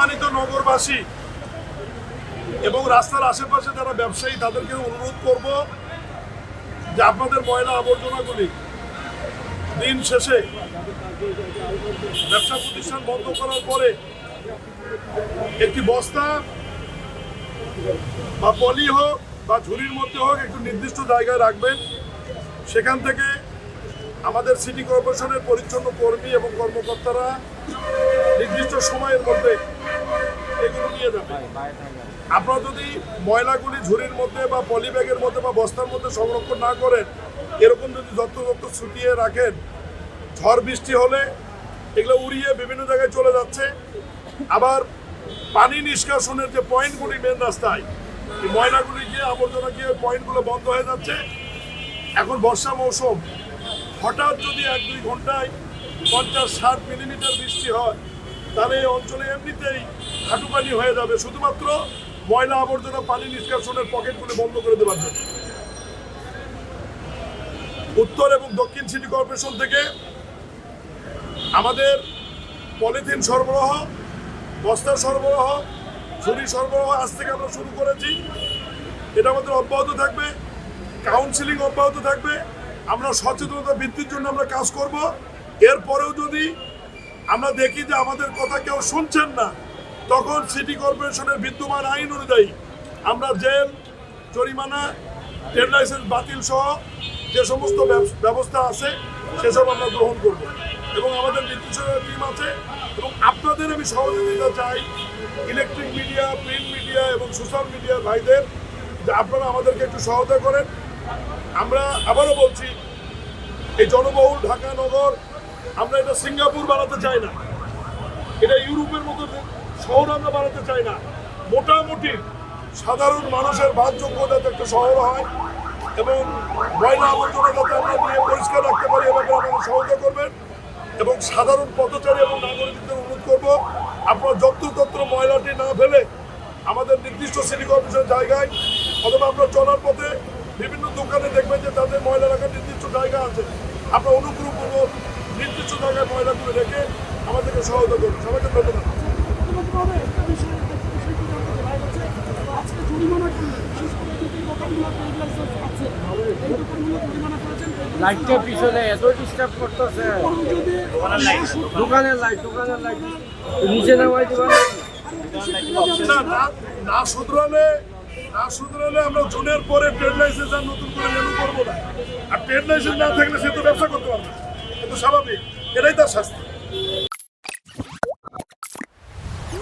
সম্মানিত নগরবাসী এবং রাস্তার আশেপাশে যারা ব্যবসায়ী তাদেরকে অনুরোধ করব যে আপনাদের ময়লা আবর্জনাগুলি দিন শেষে ব্যবসা প্রতিষ্ঠান বন্ধ করার পরে একটি বস্তা বা পলি হোক বা ঝুড়ির মধ্যে হোক একটু নির্দিষ্ট জায়গায় রাখবেন। সেখান থেকে আমাদের সিটি কর্পোরেশনের পরিচ্ছন্ন কর্মী এবং কর্মকর্তারা নির্দিষ্ট সময়ের মধ্যে এগুলো নিয়ে যাবে। আপনারা যদি ময়লাগুলি ঝুড়ির মধ্যে বা পলি ব্যাগের মধ্যে বা বস্তার মধ্যে সংরক্ষণ না করেন, এরকম যদি যত্রতত্র ছুটিয়ে রাখেন, ঝড় বৃষ্টি হলে এগুলো উড়িয়ে বিভিন্ন জায়গায় চলে যাচ্ছে। আবার পানি নিষ্কাশনের যে পয়েন্টগুলি মেন রাস্তায়, এই ময়লাগুলি গিয়ে আবর্জনা গিয়ে পয়েন্টগুলো বন্ধ হয়ে যাচ্ছে। এখন বর্ষা মৌসুম, হঠাৎ যদি 1-2 ঘন্টায় 50-60 মিলিমিটার বৃষ্টি হয়, তাহলে এই অঞ্চলে এমনিতেই হাঁটু পানি হয়ে যাবে, শুধুমাত্র ময়লা আবর্জনা পানি নিষ্কাশনের পকেটগুলি বন্ধ করে দেওয়ার জন্য। উত্তর এবং দক্ষিণ সিটি কর্পোরেশন থেকে আমাদের পলিথিন সরবরাহ, বস্তা সরবরাহ, ঝুড়ি সরবরাহ আজ থেকে আমরা শুরু করেছি। এটা আমাদের অব্যাহত থাকবে, কাউন্সিলিং অব্যাহত থাকবে। আমরা সচেতনতা বৃদ্ধির জন্য আমরা কাজ করব। এরপরেও যদি আমরা দেখি যে আমাদের কথা কেউ শুনছেন না, তখন সিটি কর্পোরেশনের বিদ্যমান আইন অনুযায়ী আমরা জেল, জরিমানা, ট্রেড লাইসেন্স বাতিল সহ যে সমস্ত ব্যবস্থা আছে সেসব আমরা গ্রহণ করব। এবং আমাদের নির্দিষ্ট টিম আছে এবং আপনাদের আমি সহযোগিতা চাই, ইলেকট্রিক মিডিয়া, প্রিন্ট মিডিয়া এবং সোশ্যাল মিডিয়ার ভাইদের, যে আপনারা আমাদেরকে একটু সহায়তা করেন। আমরা আবারও বলছি, এই জনবহুল ঢাকা নগর আমরা এটা সিঙ্গাপুর বানাতে চাই না, এটা ইউরোপের মতো শহর আমরা বানাতে চাই না। মোটামুটি সাধারণ মানুষের বাসযোগ্য যাতে একটা শহর হয় এবং ময়লা আবর্জনা যাতে আমরা নিয়ে পরিষ্কার রাখতে পারি, এভাবে আমাদের সহায়তা করবেন। এবং সাধারণ পথচারী এবং নাগরিকদের অনুরোধ করব, আপনারা যত্রতত্র ময়লাটি না ফেলে আমাদের নির্দিষ্ট সিটি কর্পোরেশনের জায়গায়, অথবা আপনারা চলার পথে বিভিন্ন দোকানে দেখবেন যে তাদের ময়লা রাখার নির্দিষ্ট জায়গা আছে, আপনারা অনুগ্রহপূর্বক নির্দিষ্ট জায়গায় ময়লাগুলো রেখে আমাদেরকে সহায়তা করুন। সবাইকে ধন্যবাদ। লাইটটার পিছনে এত ডিস্টার্ব করতেছে, দোকানের লাইট নিচে নামাই দিবেন। না শুধরালে আমরা জুনের পরে ট্রেড লাইসেন্স আর নতুন করে রেনু করবো না। আর ট্রেড লাইসেন্স না থাকলে সে তো ব্যবসা করতে পারবে না, কিন্তু স্বাভাবিক, এটাই তার শাস্তি।